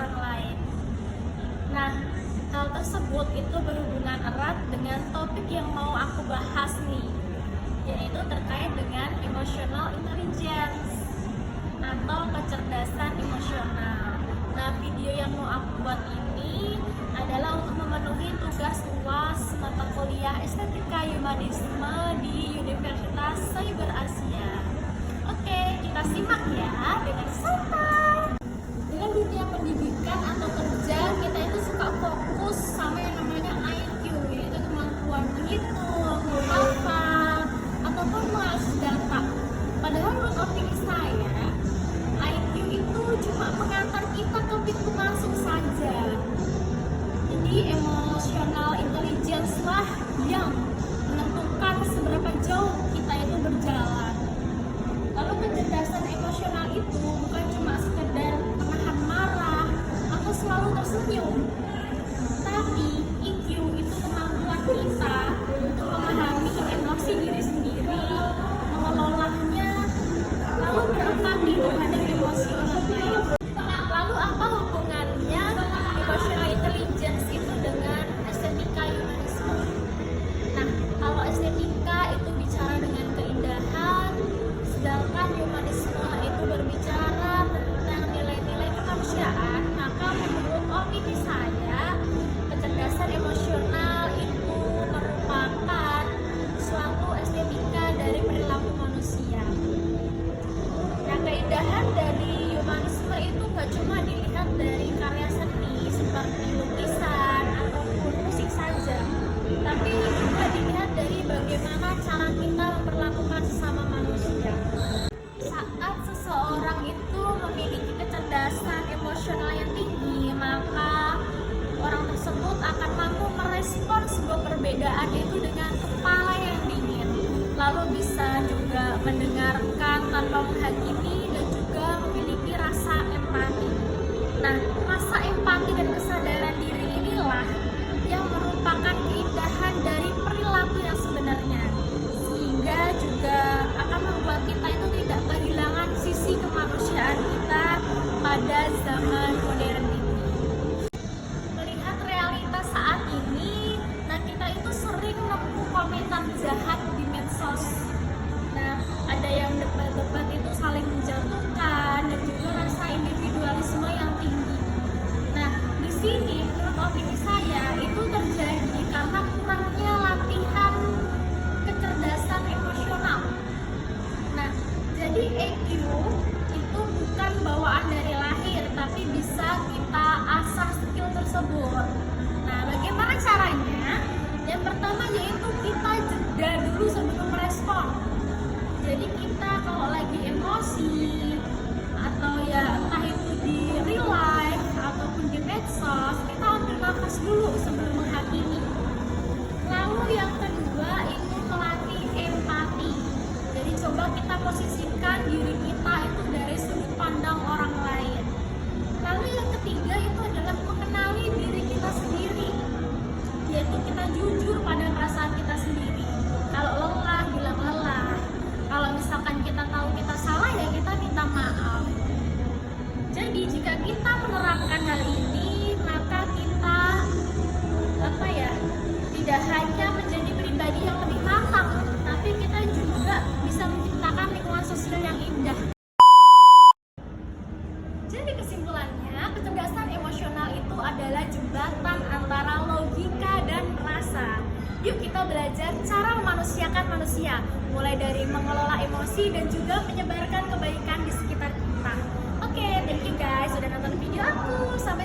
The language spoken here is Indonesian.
orang lain. Nah, hal tersebut itu berhubungan erat dengan topik yang mau aku bahas nih, yaitu terkait dengan emotional intelligence atau kecerdasan emosional. Nah, video yang mau aku buat ini adalah untuk memenuhi tugas UAS mata kuliah Estetika Humanisme di Universitas Cyber Asia. Oke, kita simak ya dengan santai. Dalam dunia pendidikan atau kerja, kita itu suka fokus sama yang namanya IQ, yaitu kemampuan menghitung, menghafal, ataupun mengakses data. Padahal menurut opini saya, IQ itu cuma mengantar kita ke pintu masuk saja. Jadi emotional intelligence lah yang menentukan seberapa jauh kita itu berjalan. Lalu kecerdasan emosional itu bukan cuma sekedar menahan marah atau selalu tersenyum, tapi EQ itu kemampuan kita untuk memahami emosi diri sendiri, mengelolanya, lalu berempati terhadap emosi orang lain. Lalu apa hubungannya emotional intelligence itu dengan estetika humanisme? Nah, kalau estetika itu bicara dengan keindahan, sedangkan humanisme itu berbicara tentang nilai-nilai kemanusiaan, maka menurut opini saya, kecerdasan emosional itu merupakan suatu estetika dari perilaku manusia. Nah, keindahan dari humanisme itu gak cuma dilihat dari karya seni seperti lukisan ataupun musik saja, tapi juga dilihat dari bagaimana cara kita memperlakukan sesama manusia. Saat seseorang itu memiliki kecerdasan emosional yang tinggi, maka orang tersebut akan mampu merespon sebuah perbedaan itu dengan kepala yang dingin, lalu bisa juga mendengarkan tanpa menghakimi dan juga memiliki rasa empati. Nah, rasa empati dan kesadaran diri inilah yang merupakan keindahan dari perilaku yang sebenarnya, sehingga juga akan membuat kita itu tidak kehilangan sisi kemanusiaan kita pada zaman modern ini. Melihat realitas saat ini, nah kita itu sering nemu komentar jahat di medsos. Nah, ada yang debat-debat itu saling menjatuhkan dan juga rasa individualisme yang tinggi. Nah, di sini menurut opini saya itu terjadi karena kurangnya latihan kecerdasan emosional. Nah, jadi EQ itu bukan bawaan dari lahir, tapi bisa kita asah skill tersebut. Nah, bagaimana caranya? Yang pertama yaitu kita jeda dulu sebelum merespon. Jadi kita kalau lagi emosi atau ya entah itu di real life ataupun di medsos, kita ambil nafas dulu sebelum menghakimi. Lalu yang kedua itu melatih empati. Jadi coba kita posisikan diri kita itu dari sudut pandang orang lain. Lalu yang ketiga itu adalah mengenali diri kita sendiri, yaitu kita jujur pada perasaan kita sendiri. Kalau lelah, bilang lelah. Kalau misalkan kita tahu kita salah, ya kita minta maaf. Jadi jika kita menerapkan hal ini, maka kita tidak hanya menjadi pribadi yang lebih matang, tapi kita juga bisa menciptakan lingkungan sosial yang indah. Jadi kesimpulannya, kecerdasan emosional itu adalah jembatan antara logika dan rasa. Yuk kita belajar cara memanusiakan manusia, mulai dari mengelola emosi dan juga menyebarkan kebaikan di sekitar kita. Oke, thank you guys sudah nonton video aku. Sampai